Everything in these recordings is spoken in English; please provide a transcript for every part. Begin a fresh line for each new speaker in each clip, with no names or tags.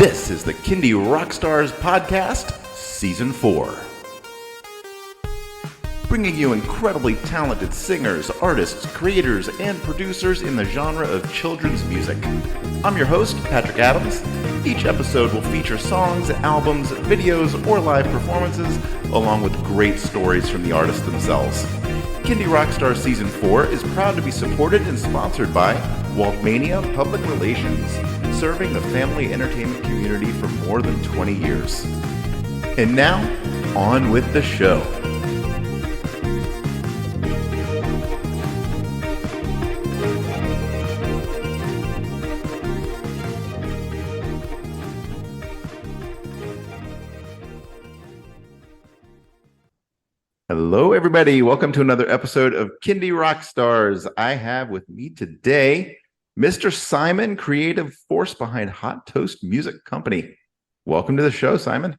This is the Kindie Rockstars Podcast, Season 4. Bringing you incredibly talented singers, artists, creators, and producers in the genre of children's music. I'm your host, Patrick Adams. Each episode will feature songs, albums, videos, or live performances, along with great stories from the artists themselves. Kindie Rockstars Season 4 is proud to be supported and sponsored by Waltmania Public Relations, serving the family entertainment community for more than 20 years. And now, on with the show. Hello, everybody. Welcome to another episode of Kindie Rockstars. I have with me today Mr. Symon, creative force behind Hot Toast Music Company. Welcome to the show, Symon.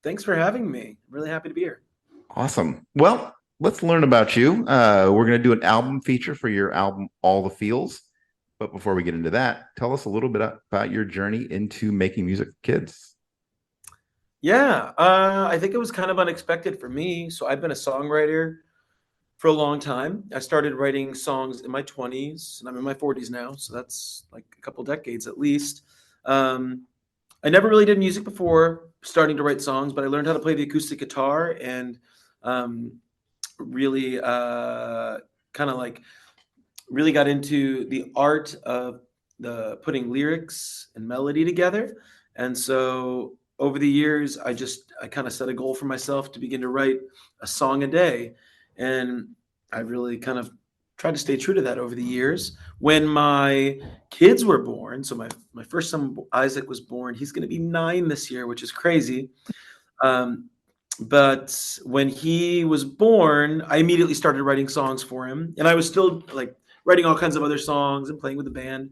Thanks for having me. I'm really happy to be here.
Awesome. Well, let's learn about you. We're going to do an album feature for your album, All the Feels. But before we get into that, tell us a little bit about your journey into making music for kids.
Yeah, I think it was kind of unexpected for me. So I've been a songwriter for a long time. I started writing songs in my 20s, and I'm in my 40s now. So that's like a couple decades at least. I never really did music before starting to write songs, but I learned how to play the acoustic guitar and really really got into the art of putting lyrics and melody together. And so over the years, I kind of set a goal for myself to begin to write a song a day. And I really kind of tried to stay true to that over the years. When my kids were born, so my first son, Isaac, was born. He's going to be 9 this year, which is crazy. But when he was born, I immediately started writing songs for him. And I was still like writing all kinds of other songs and playing with the band.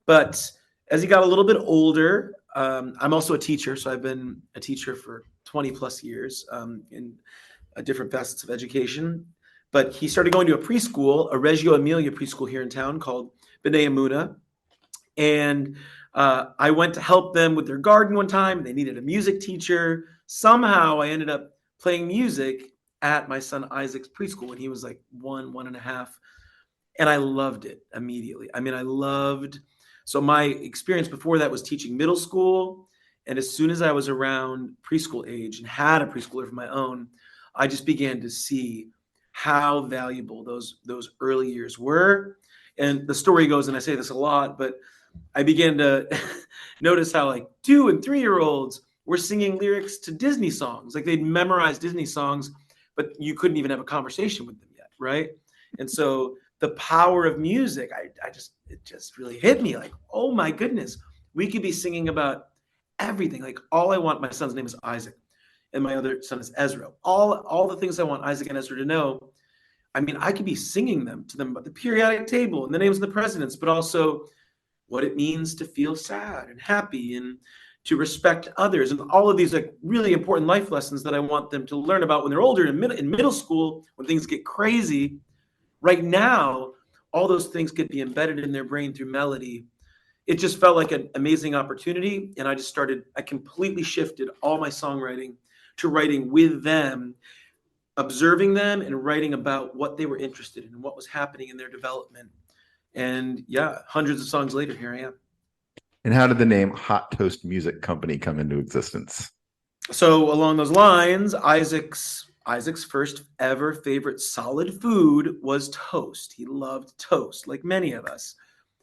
But as he got a little bit older, I'm also a teacher. So I've been a teacher for 20 plus years in different facets of education. But he started going to a preschool, a Reggio Emilia preschool here in town called B'nai Emunah. And I went to help them with their garden one time. They needed a music teacher. Somehow I ended up playing music at my son Isaac's preschool when he was like 1.5. And I loved it immediately. So my experience before that was teaching middle school. And as soon as I was around preschool age and had a preschooler of my own, I just began to see how valuable those early years were. And the story goes, and I say this a lot, but I began to notice how like 2 and 3-year-olds were singing lyrics to Disney songs. Like they'd memorized Disney songs, but you couldn't even have a conversation with them yet, right? And so the power of music, it just really hit me like, oh my goodness, we could be singing about everything. Like my son's name is Isaac and my other son is Ezra. All the things I want Isaac and Ezra to know. I mean, I could be singing them to them about the periodic table and the names of the presidents, but also what it means to feel sad and happy and to respect others. And all of these like really important life lessons that I want them to learn about when they're older in middle school, when things get crazy. Right now, all those things could be embedded in their brain through melody. It just felt like an amazing opportunity. And I completely shifted all my songwriting to writing with them, observing them and writing about what they were interested in and what was happening in their development. And yeah, hundreds of songs later, here I am.
And how did the name Hot Toast Music Company come into existence?
So along those lines, Isaac's first ever favorite solid food was toast. He loved toast, like many of us.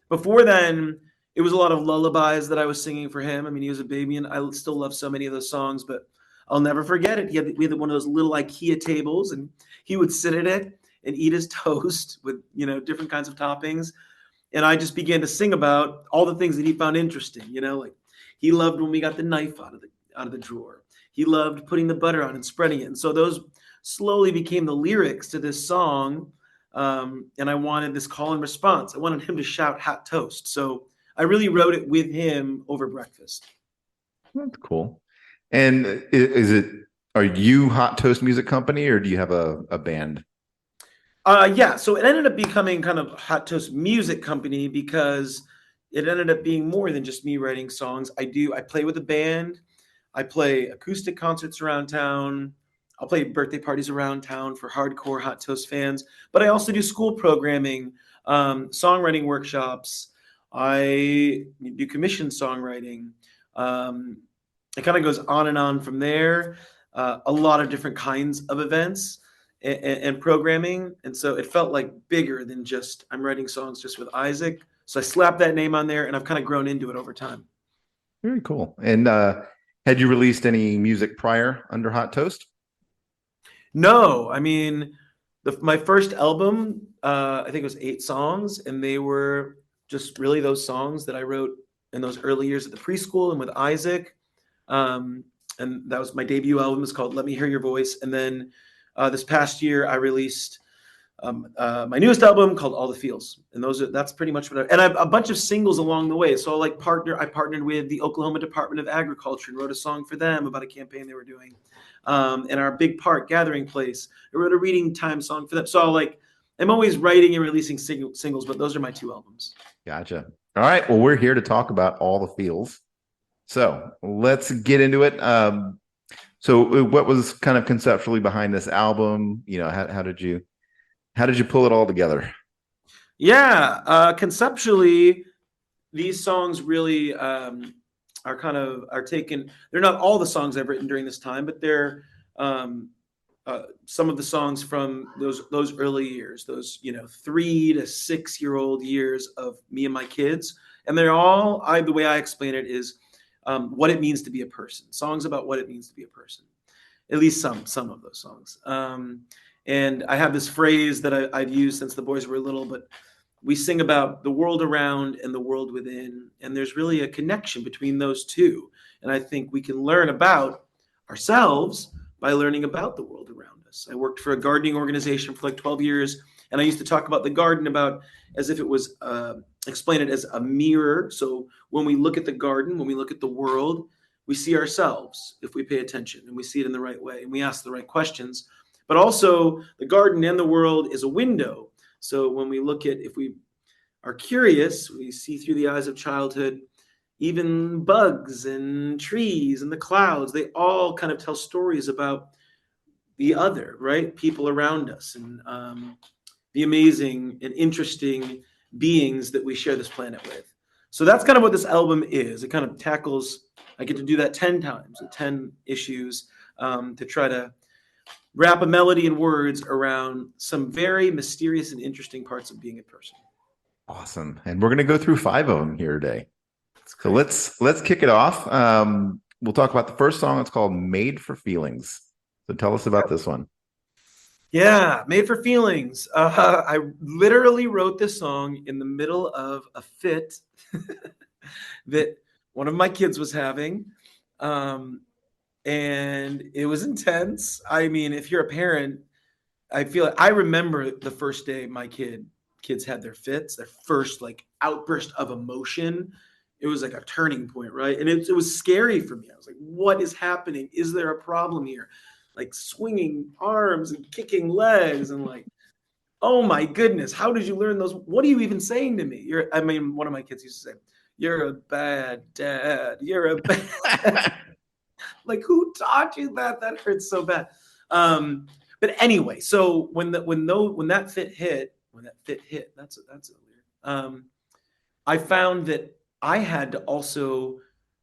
Before then, it was a lot of lullabies that I was singing for him. I mean, he was a baby, and I still love so many of those songs, but I'll never forget it. We had one of those little IKEA tables, and he would sit at it and eat his toast with, different kinds of toppings. And I just began to sing about all the things that he found interesting, like he loved when we got the knife out of the drawer. He loved putting the butter on and spreading it. And so those slowly became the lyrics to this song. And I wanted this call and response. I wanted him to shout hot toast. So I really wrote it with him over breakfast.
That's cool. And are you Hot Toast Music Company or do you have a band?
Yeah. So it ended up becoming kind of Hot Toast Music Company because it ended up being more than just me writing songs. I play with a band. I play acoustic concerts around town. I'll play birthday parties around town for hardcore Hot Toast fans. But I also do school programming, songwriting workshops. I do commission songwriting. Um, it kind of goes on and on from there. A lot of different kinds of events and programming. And so it felt like bigger than just I'm writing songs just with Isaac. So I slapped that name on there and I've kind of grown into it over time.
Very cool. And had you released any music prior under Hot Toast?
No, I mean, my first album, I think it was 8 songs, and they were just really those songs that I wrote in those early years at the preschool and with Isaac. And that was my debut album. It's called Let Me Hear Your Voice. And then this past year, I released my newest album called All the Feels, and that's pretty much what and I have a bunch of singles along the way. So I partnered with the Oklahoma Department of Agriculture and wrote a song for them about a campaign they were doing. In our big park gathering place, I wrote a reading time song for them. So I'm always writing and releasing singles, but those are my 2 albums.
Gotcha. All right. Well, we're here to talk about All the Feels. So let's get into it. So what was kind of conceptually behind this album? How did you pull it all together?
Yeah, conceptually, these songs really are taken. They're not all the songs I've written during this time, but they're some of the songs from those early years, those 3 to 6 year old years of me and my kids, and they're all. The way I explain it is what it means to be a person. Songs about what it means to be a person. At least some of those songs. And I have this phrase that I've used since the boys were little, but we sing about the world around and the world within. And there's really a connection between those two. And I think we can learn about ourselves by learning about the world around us. I worked for a gardening organization for 12 years. And I used to talk about the garden as if it was, explain it as a mirror. So when we look at the garden, when we look at the world, we see ourselves if we pay attention and we see it in the right way and we ask the right questions. But also the garden and the world is a window. So when we if we are curious, we see through the eyes of childhood, even bugs and trees and the clouds, they all kind of tell stories about the other, right? People around us and the amazing and interesting beings that we share this planet with. So that's kind of what this album is. It kind of tackles, I get to do that 10 times, 10 issues to try to wrap a melody and words around some very mysterious and interesting parts of being a person.
Awesome. And we're going to go through 5 of them here today. So let's kick it off. We'll talk about the first song. It's called Made for Feelings. So tell us about this one.
Yeah, Made for Feelings. I literally wrote this song in the middle of a fit that one of my kids was having. And it was intense. I mean, if you're a parent, I remember the first day my kids had their fits, their first outburst of emotion. It was like a turning point, right? And it was scary for me. I was like, what is happening? Is there a problem here? Swinging arms and kicking legs and oh my goodness, how did you learn those? What are you even saying to me? One of my kids used to say, you're a bad dad. You're a bad who taught you that? That hurts so bad. But anyway, so when that fit hit, that's weird. I found that I had to also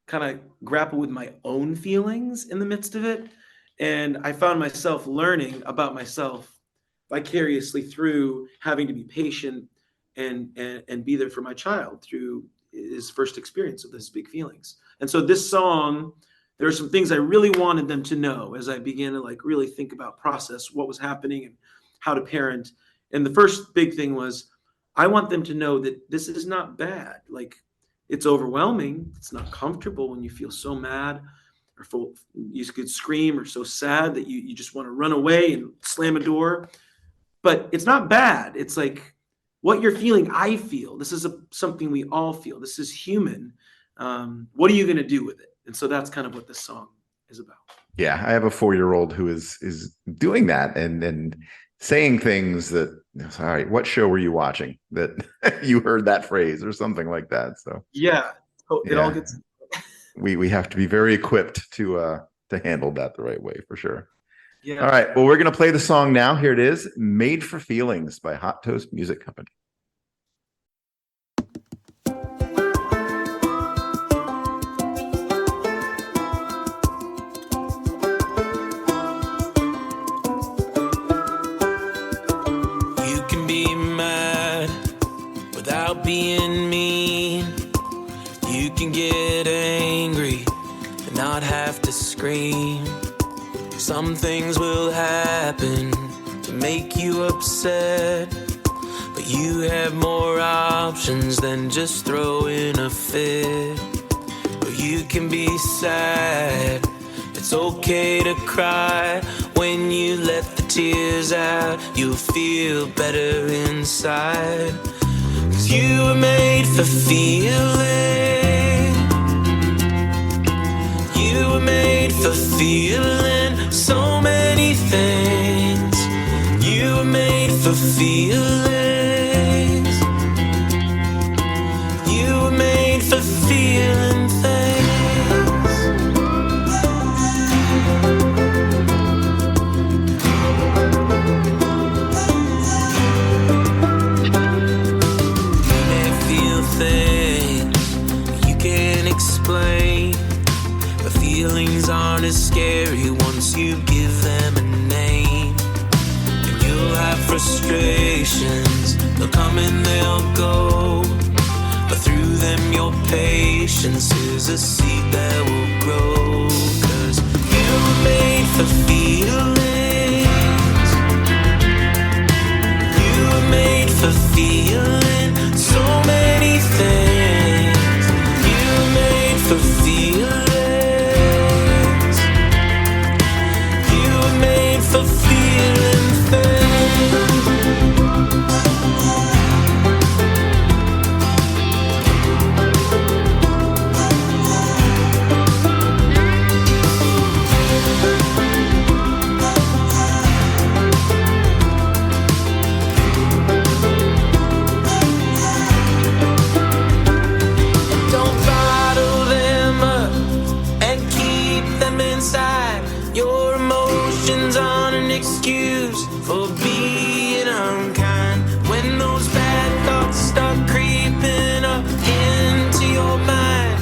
kind of grapple with my own feelings in the midst of it. And I found myself learning about myself vicariously through having to be patient and be there for my child through his first experience of these big feelings. And so this song, there are some things I really wanted them to know as I began to really think about process what was happening and how to parent. And the first big thing was I want them to know that this is not bad. It's overwhelming. It's not comfortable when you feel so mad or you could scream or so sad that you just want to run away and slam a door. But it's not bad. It's what you're feeling, I feel. This is something we all feel. This is human. What are you going to do with it? And so that's kind of what this song is about.
Yeah, I have a 4-year-old who is doing that and saying things that, sorry, what show were you watching that you heard that phrase or something like that? So
Yeah. So it all
yeah,
gets.
we have to be very equipped to handle that the right way for sure. All
Yeah.
right, well, we're gonna play the song now. Here it is, "Made for Feelings" by Hot Toast Music Company.
You can be mad without being mean. You can get angry and not have to scream. Some things will happen to make you upset, but you have more options than just throwing a fit. Or you can be sad. It's okay to cry. When you let the tears out, you'll feel better inside. 'Cause you were made for feeling. You were made for feeling so many things. You were made for feelings. You were made for feeling things. You may feel things you can't explain, but feelings aren't as scary once you give them a name. And you'll have frustrations, they'll come and they'll go, but through them your patience is a seed that will grow. 'Cause you were made for feelings. You were made for feeling so many things. You were made for feelings. You were made for feeling things. Don't bottle them up and keep them inside. Your emotions aren't an excuse for being unkind. When those bad thoughts start creeping up into your mind,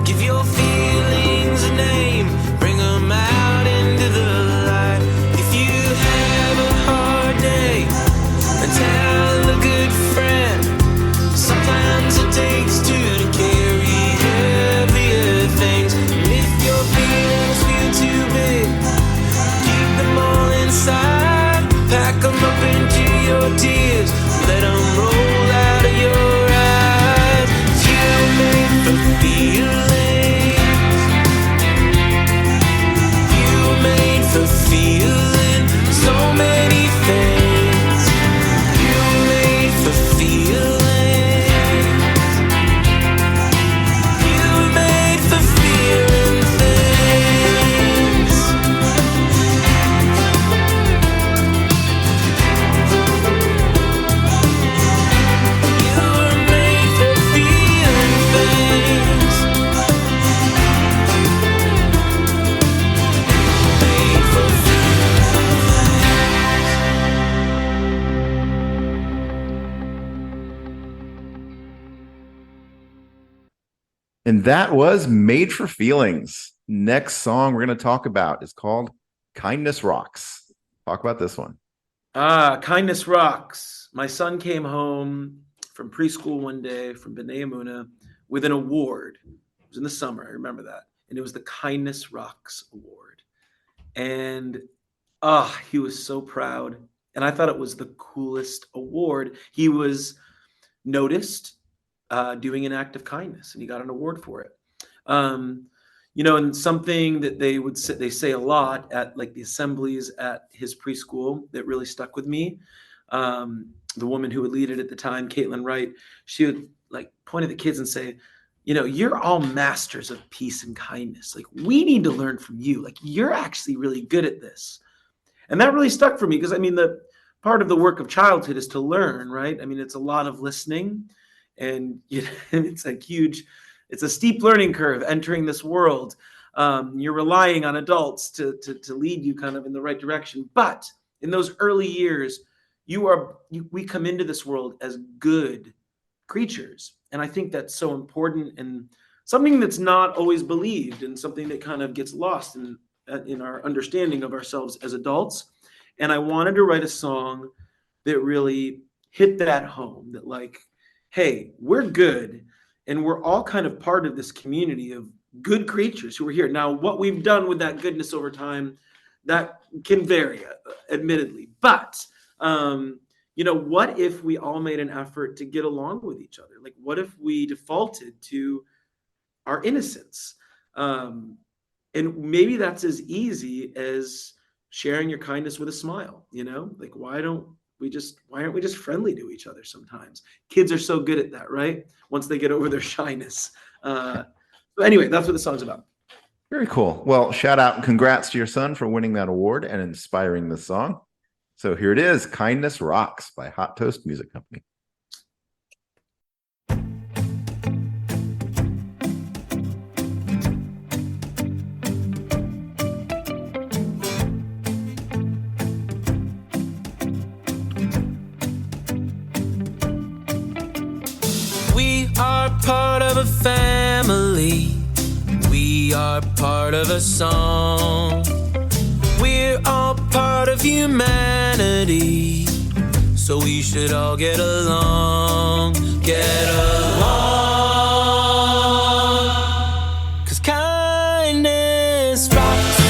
give your feelings a name, bring them out into the light. If you have a hard day, and tell a good friend. Sometimes it takes two to carry heavier things. And if your feelings feel too big, keep them all inside. Pack them up into your tears. Let them roll out of your eyes. You're made for feelings. You were made for feeling so many things. You were made for feelings. You were made for feeling things. You were made for feeling things. Made for
And that was "Made for Feelings." Next song we're going to talk about is called "Kindness Rocks." Talk about this one.
Kindness rocks. My son came home from preschool one day from B'nai Yamuna with an award. It was in the summer. I remember that. And it was the Kindness Rocks Award. And he was so proud. And I thought it was the coolest award. He was noticed doing an act of kindness, and he got an award for it. And something that they say a lot at like the assemblies at his preschool that really stuck with me. The woman who would lead it at the time, Caitlin Wright, she would like point at the kids and say, you're all masters of peace and kindness. Like, we need to learn from you. Like, you're actually really good at this. And that really stuck for me because, part of the work of childhood is to learn, right? I mean, it's a lot of listening, and it's a steep learning curve entering this world. You're relying on adults to lead you kind of in the right direction. But in those early years, we come into this world as good creatures, and I think that's so important, and something that's not always believed, and something that kind of gets lost in our understanding of ourselves as adults. And I wanted to write a song that really hit that home, that like, hey, we're good, and we're all kind of part of this community of good creatures who are here. Now, what we've done with that goodness over time, that can vary, admittedly. But what if we all made an effort to get along with each other? Like, what if we defaulted to our innocence? And maybe that's as easy as sharing your kindness with a smile. Like, why aren't we just friendly to each other sometimes? Kids are so good at that, right? Once they get over their shyness. But anyway, that's what the song's about.
Very cool. Well, shout out and congrats to your son for winning that award and inspiring this song. So here it is, Kindness Rocks by Hot Toast Music Company.
We are part of a family. We are part of a song. We're all part of humanity. So we should all get along. Get along. 'Cause kindness rocks.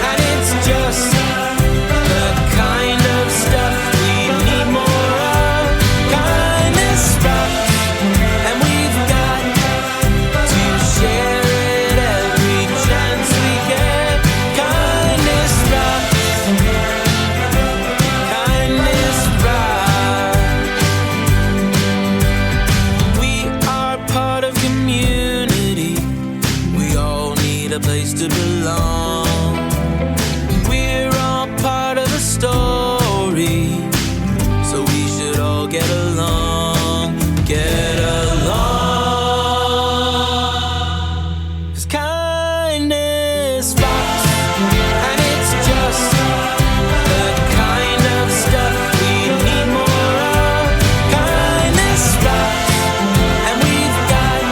And it's just the kind of stuff we need more of. Kindness rocks. And we've got to share it every chance we get. Kindness rocks. Kindness rocks. We are part of community. We all need a place to belong. We're all part of a story. So we should all get along. Get along. 'Cause kindness rocks. And it's just the kind of stuff we need more of. Kindness rocks. And we've got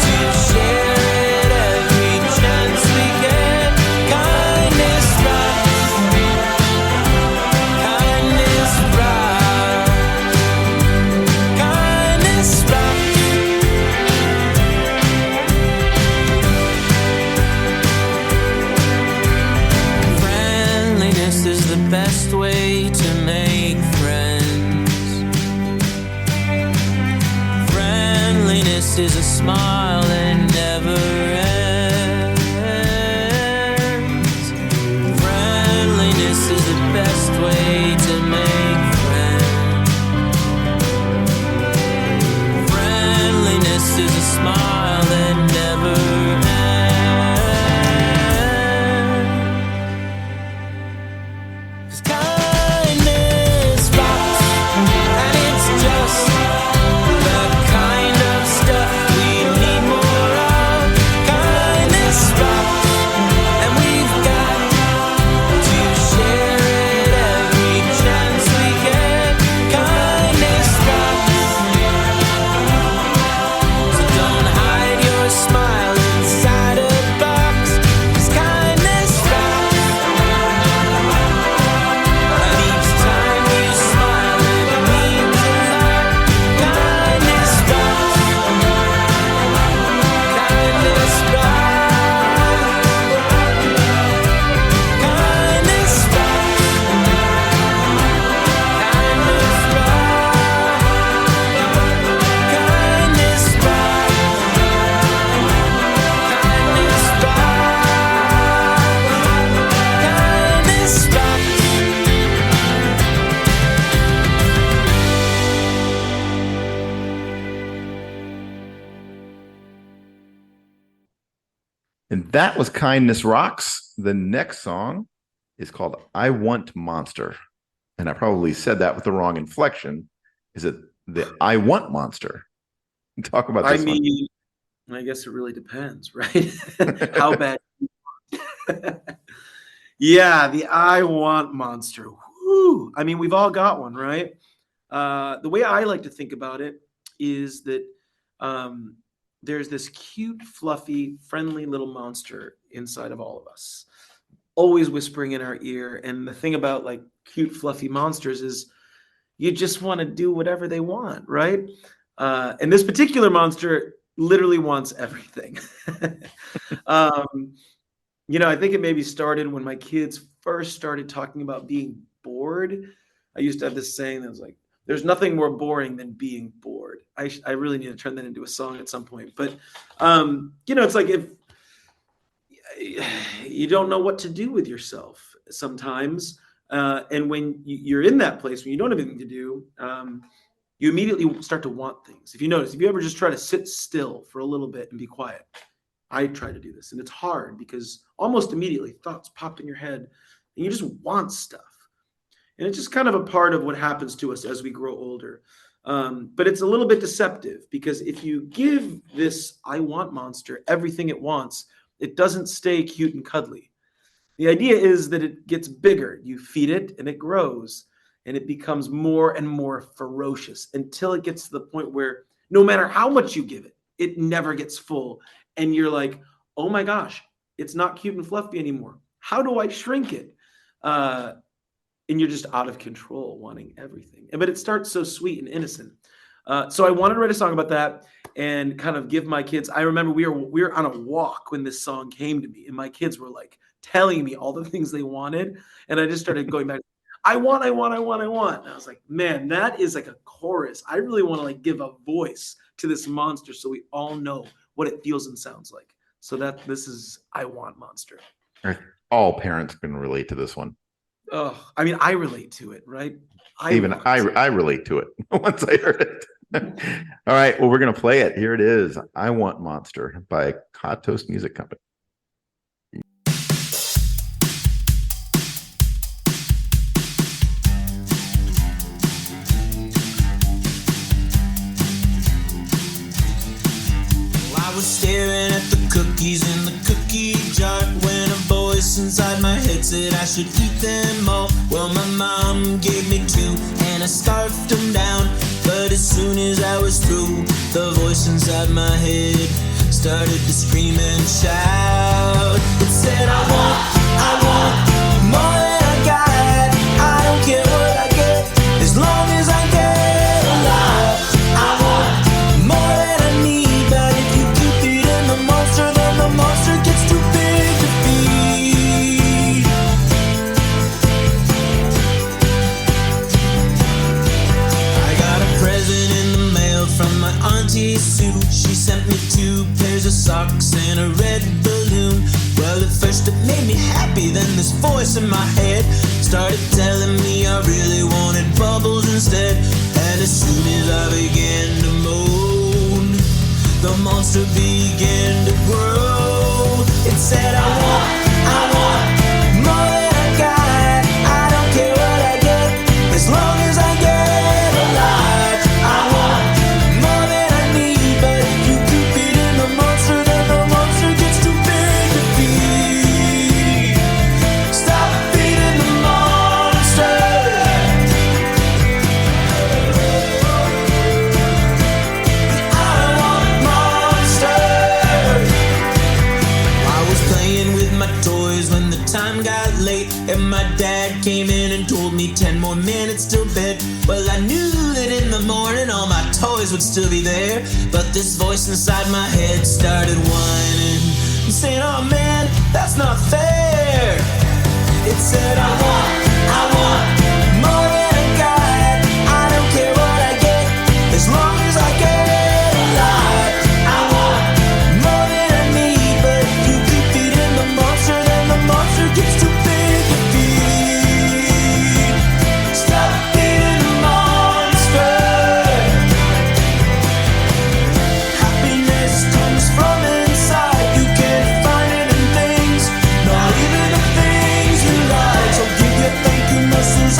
to share it every chance we get. Kindness rocks. Kindness rocks. Kindness rocks. Friendliness is the best way to make friends. Friendliness is a smile that never ends. Friendliness is the best way to make friends. Friendliness is a smile that never ends. 'Cause kindness rocks. And it's just the kind of stuff we need more of. Kindness rocks. And we've got to share it every chance we get. Kindness rocks. So don't hide your smile inside a box. 'Cause kindness rocks. And each time you smile, it means a lot. Kindness rocks. Kindness rocks. Kindness rocks. Kindness rocks. Kindness rocks. Kindness rocks. Kindness rocks.
And that was Kindness Rocks. The next song is called I Want Monster and I probably said that with the wrong inflection. Is it the I Want monster? Talk about this one.
I guess it really depends, right? How bad? Yeah, the I Want monster. Whew. I mean, we've all got one, right? The way I like to think about it is that there's this cute, fluffy, friendly little monster inside of all of us, always whispering in our ear. And the thing about like cute, fluffy monsters is you just want to do whatever they want, right? And this particular monster literally wants everything. I think it maybe started when my kids first started talking about being bored. I used to have this saying that was like, there's nothing more boring than being bored. I really need to turn that into a song at some point. But, it's like if you don't know what to do with yourself sometimes. And when you're in that place, when you don't have anything to do, you immediately start to want things. If you ever just try to sit still for a little bit and be quiet, I try to do this. And it's hard because almost immediately thoughts pop in your head and you just want stuff. And it's just kind of a part of what happens to us as we grow older. But it's a little bit deceptive because if you give this I Want monster everything it wants, it doesn't stay cute and cuddly. The idea is that it gets bigger. You feed it and it grows and it becomes more and more ferocious until it gets to the point where no matter how much you give it, it never gets full. And you're like, oh my gosh, it's not cute and fluffy anymore. How do I shrink it? And you're just out of control, wanting everything. But it starts so sweet and innocent. So I wanted to write a song about that and kind of give my kids. I remember we were on a walk when this song came to me, and my kids were like telling me all the things they wanted, and I just started going back. I want. And I was like, man, that is like a chorus. I really want to like give a voice to this monster so we all know what it feels and sounds like. So this is I Want monster.
All parents can relate to this one.
Oh, I mean, I relate to it, right?
I relate to it once I heard it. All right, well, we're going to play it. Here it is. I Want Monster by Hot Toast Music Company.
I was staring at the cookies in the cookie jar when a voice inside my head said I should eat them all. Well, my mom gave me two and I scarfed them down. But as soon as I was through, the voice inside my head started to scream and shout. It said, I want more than I got. I don't care what I get, as long as I get alive. I want more than I need, but if you keep feeding the monster, then the monster gets too big to feed. I got a present in the mail from my Auntie Sue. She sent me 2 pairs of socks and a red balloon. Well, at first it made me happy, then this voice in my head started telling me I really wanted bubbles instead. And as soon as I began to moan, the monster began to grow. It said, I want more than I got. I don't care what I get, as long as I get alive. I want more than I need, but if you keep feeding the monster, then the monster gets too big to feed. Stop feeding the monster. I want monster. I was playing with my toys when the time got late, and my dad came in and told me 10 more minutes till bed. Well, I knew that in the morning all my toys would still be there, but this voice inside my head started whining and saying, oh man, that's not fair. It said, I want more than I got. I don't care what I get, as long as I get alive. I want more than I need, but if you keep feeding the monster, then the monster gets too big to feed. Stop feeding the monster. Happiness comes from inside. You can't find it in things, not even the things you like. So give your thank you message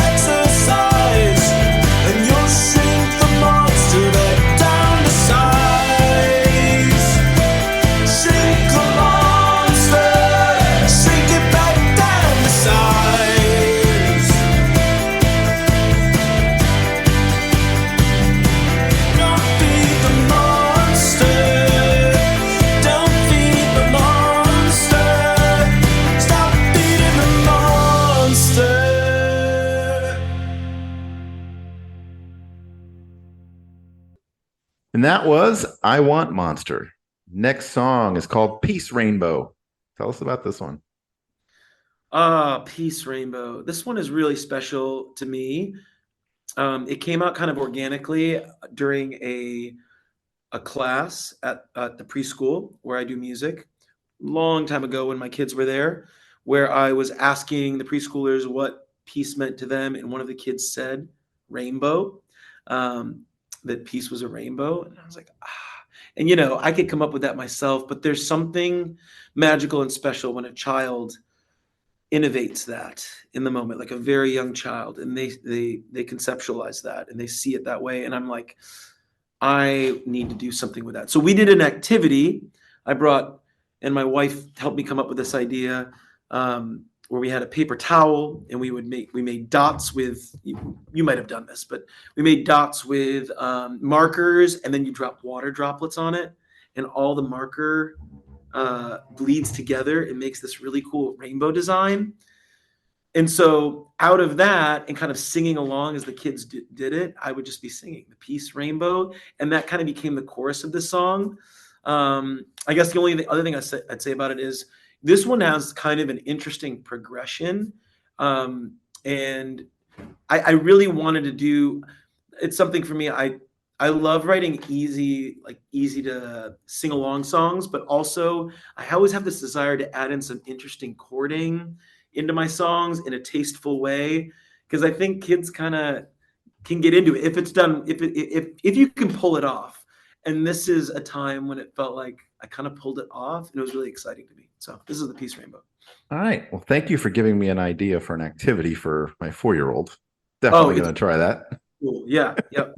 And that was I Want Monster. Next song is called Peace Rainbow. Tell us about this one.
Peace Rainbow. This one is really special to me. It came out kind of organically during a class at the preschool where I do music. Long time ago when my kids were there, where I was asking the preschoolers what peace meant to them, and one of the kids said rainbow, that peace was a rainbow. And I was like, and I could come up with that myself, but there's something magical and special when a child innovates that in the moment, like a very young child, and they conceptualize that and they see it that way. And I'm like, I need to do something with that. So we did an activity. And my wife helped me come up with this idea, where we had a paper towel and we made dots with, you might have done this, but we made dots with markers, and then you drop water droplets on it, and all the marker bleeds together and makes this really cool rainbow design. And so out of that, and kind of singing along as the kids did it, I would just be singing the Peace Rainbow, and that kind of became the chorus of the song. I guess the other thing I'd say about it is this one has kind of an interesting progression. And I really wanted to do, it's something for me. I love writing easy to sing along songs, but also I always have this desire to add in some interesting chording into my songs in a tasteful way, because I think kids kind of can get into it if it's done, if you can pull it off. And this is a time when it felt like I kind of pulled it off, and it was really exciting to me. So this is the Peace Rainbow.
All right. Well, thank you for giving me an idea for an activity for my 4-year-old. Definitely going to try that.
Cool. Yeah. Yep.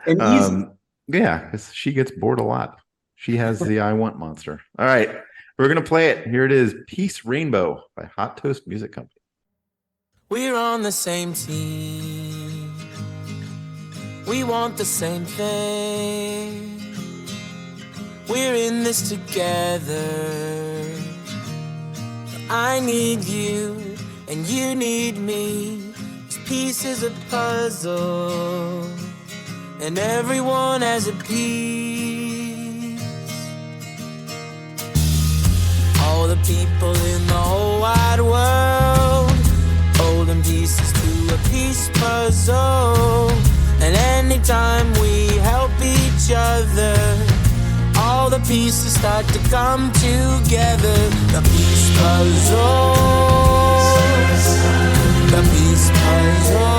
And easy.
Yeah, because she gets bored a lot. She has the I Want Monster. All right. We're going to play it. Here it is. Peace Rainbow by Hot Toast Music Company.
We're on the same team. We want the same thing. We're in this together. I need you and you need me. This piece is a puzzle, and everyone has a piece. All the people in the whole wide world, holding pieces to a peace puzzle. And anytime we help each other, all the pieces start to come together. The peace puzzle, the peace puzzle,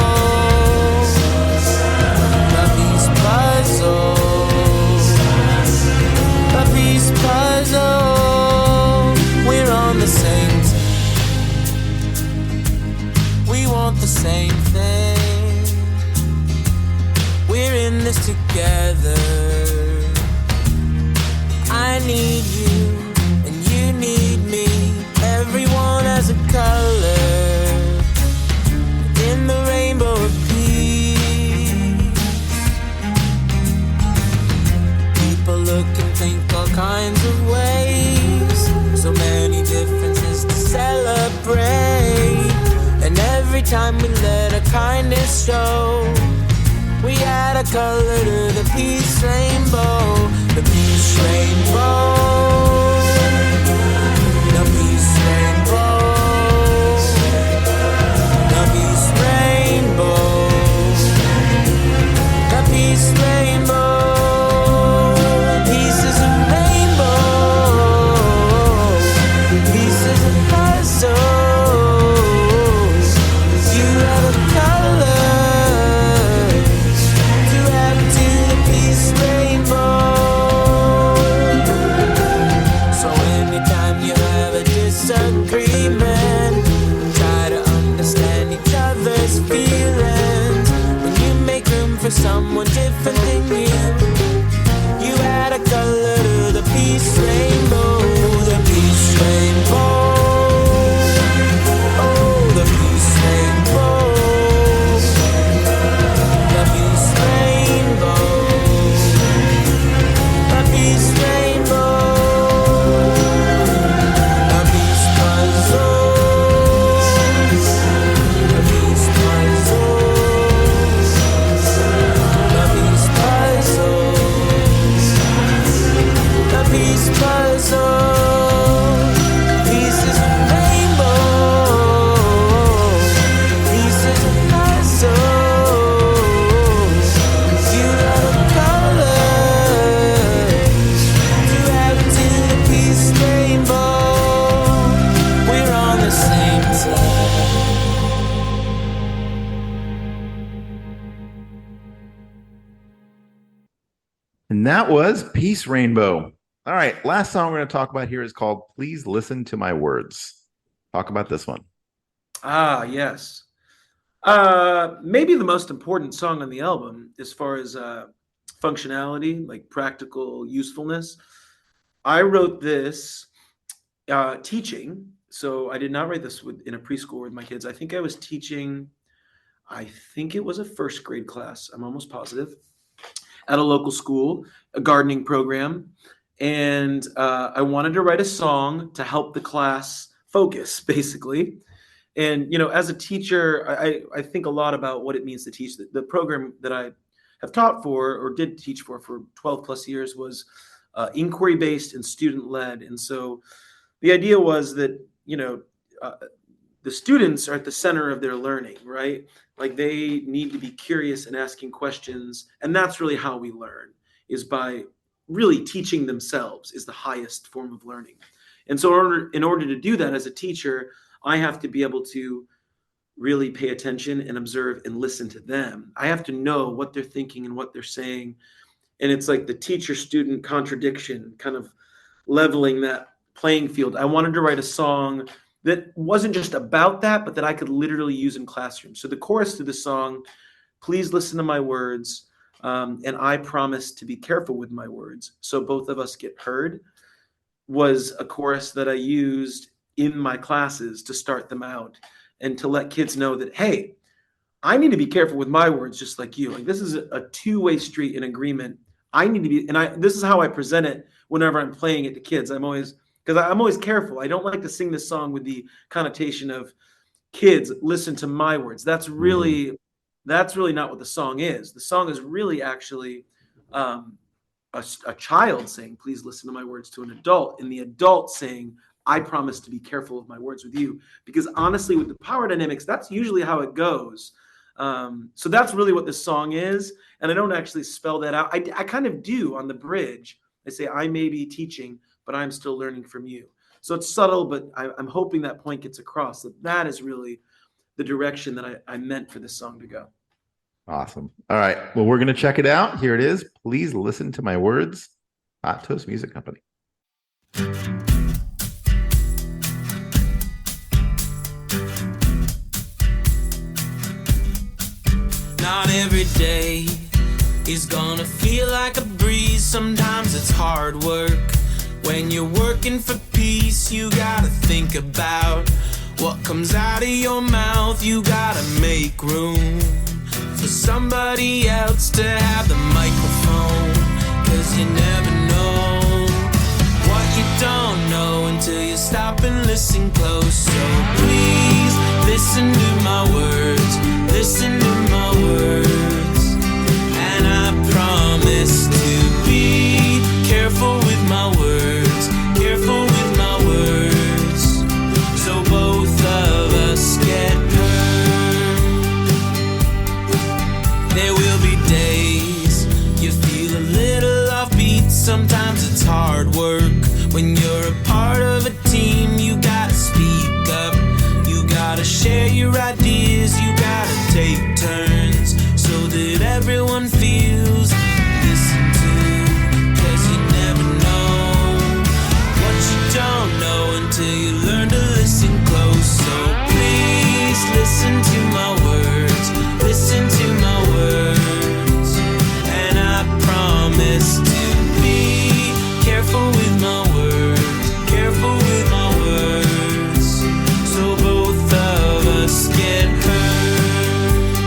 the peace puzzle, the peace puzzle. We're on the same team. We want the same thing. We're in this together. I need you and you need me. Everyone has a color in the rainbow of peace. People look and think all kinds of ways, so many differences to celebrate. And every time we let our kindness show, we add a color to the peace rainbow. The peace rainbow, the peace rainbow, the peace rainbow, the peace rainbow. Peace is a rainbow, peace is a puzzle. You have a color to add to the peace rainbow. soul. Pieces of rainbow, pieces of my soul. You are the colors to add to the peace rainbow. We're on the same side.
And that was Peace Rainbow. All right, last song we're going to talk about here is called Please Listen to My Words. Talk about this one.
Ah, yes. Maybe the most important song on the album as far as functionality, like practical usefulness. I wrote this teaching. So I did not write this in a preschool with my kids. I think I was teaching, I think it was a first grade class. I'm almost positive. At a local school, a gardening program. And I wanted to write a song to help the class focus, basically. And, as a teacher, I think a lot about what it means to teach. The program that I have taught for, or did teach for 12 plus years, was inquiry-based and student-led. And so the idea was that, the students are at the center of their learning, right? Like they need to be curious and asking questions. And that's really how we learn, is by really teaching themselves is the highest form of learning. And so in order to do that as a teacher, I have to be able to really pay attention and observe and listen to them. I have to know what they're thinking and what they're saying. And it's like the teacher-student contradiction, kind of leveling that playing field. I wanted to write a song that wasn't just about that, but that I could literally use in classrooms. So the chorus to the song, please listen to my words, and I promise to be careful with my words, so both of us get heard, was a chorus that I used in my classes to start them out and to let kids know that, hey, I need to be careful with my words just like you. Like this is a two-way street in agreement. I need to be, and this is how I present it whenever I'm playing it to kids. Because I'm always careful. I don't like to sing this song with the connotation of kids, listen to my words. That's really not what the song is. The song is really actually a child saying, please listen to my words, to an adult, and the adult saying, I promise to be careful of my words with you. Because honestly, with the power dynamics, that's usually how it goes. So that's really what this song is. And I don't actually spell that out. I kind of do on the bridge. I say, I may be teaching, but I'm still learning from you. So it's subtle, but I'm hoping that point gets across. That is really the direction that I meant for this song to go.
Awesome. All right. Well, we're going to check it out. Here it is. Please listen to my words. Hot Toast Music Company.
Not every day is gonna feel like a breeze. Sometimes it's hard work. When you're working for peace, you gotta think about what comes out of your mouth. You gotta make room for somebody else to have the microphone. 'Cause you never know what you don't know until you stop and listen close. So please listen to my words, listen to my words, and I promise to be careful with my words, careful with my words, so both of us get heard. There will be days you feel a little offbeat. Sometimes it's hard work. When you're a part of a team, you gotta speak up. You gotta share your ideas. You gotta take turns so that everyone feels listened to. 'Cause you never know what you don't know until you learn to listen close. So please listen to my words, listen to my words, and I promise to be careful with my words, careful with my words, so both of us get heard.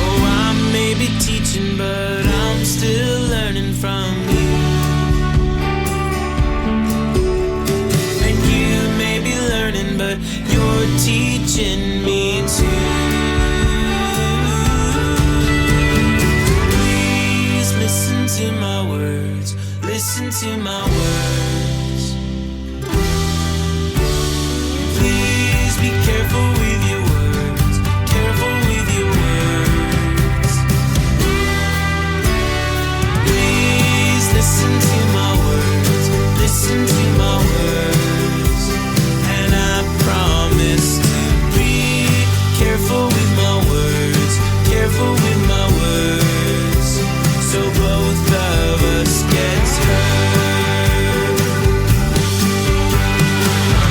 Oh, I may be teaching, but I'm still learning from you. And you may be learning, but you're teaching me too. Please listen to my words, listen listen to my words. Please be careful with your words. Careful with your words. Please listen to my words. Listen to my words. And I promise to be careful with my words. Careful with my words. So both of us get hurt.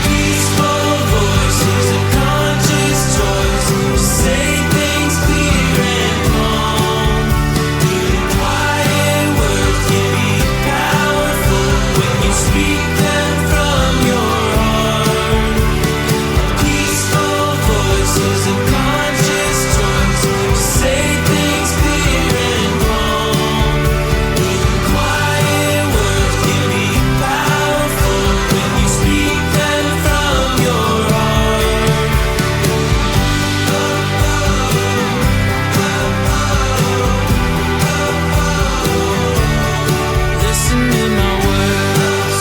Peaceful voices and conscious choice say things clear and calm. Even quiet words can be powerful when you speak them from your heart. Peaceful voices and conscious choice say things clear and calm. Even quiet words can be powerful when you speak them from your heart. Listen to my words.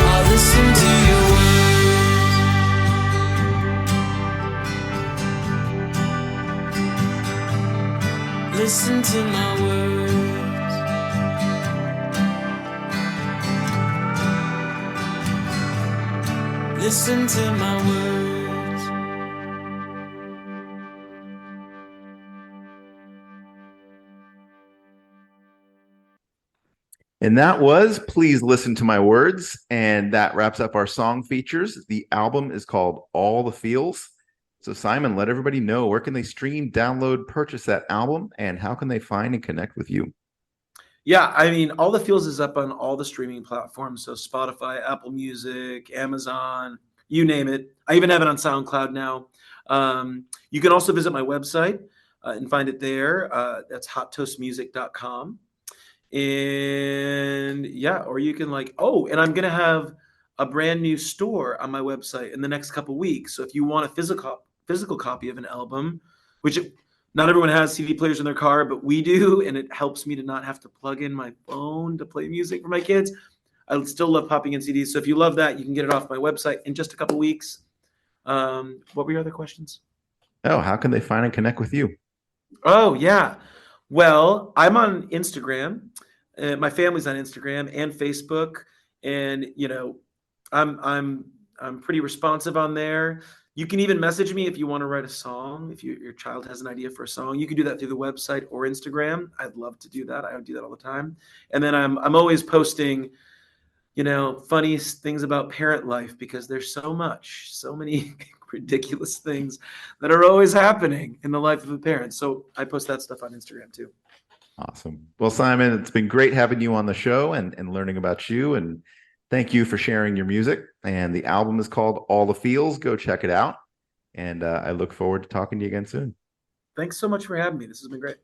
I'll listen to your words. Listen to my words. Listen to my words.
And that was Please Listen to My Words. And that wraps up our song features. The album is called All the Feels. So, Symon, let everybody know, where can they stream, download, purchase that album, and how can they find and connect with you?
Yeah, I mean, All the Feels is up on all the streaming platforms. So Spotify, Apple Music, Amazon, you name it. I even have it on SoundCloud now. You can also visit my website and find it there. That's hottoastmusic.com. And yeah, or you can and I'm going to have a brand new store on my website in the next couple weeks. So if you want a physical copy of an album, which not everyone has CD players in their car, but we do, and it helps me to not have to plug in my phone to play music for my kids. I still love popping in CDs. So if you love that, you can get it off my website in just a couple weeks. What were your other questions?
Oh, how can they find and connect with you?
Oh, yeah. Well, I'm on Instagram. My family's on Instagram and Facebook, and I'm pretty responsive on there. You can even message me if you want to write a song. If your child has an idea for a song, you can do that through the website or Instagram. I'd love to do that. I do that all the time. And then I'm always posting, funny things about parent life, because there's so many ridiculous things that are always happening in the life of a parent. So I post that stuff on Instagram too.
Awesome. Well, Symon, it's been great having you on the show and learning about you. And thank you for sharing your music. And the album is called All the Feels. Go check it out. And I look forward to talking to you again soon.
Thanks so much for having me. This has been great.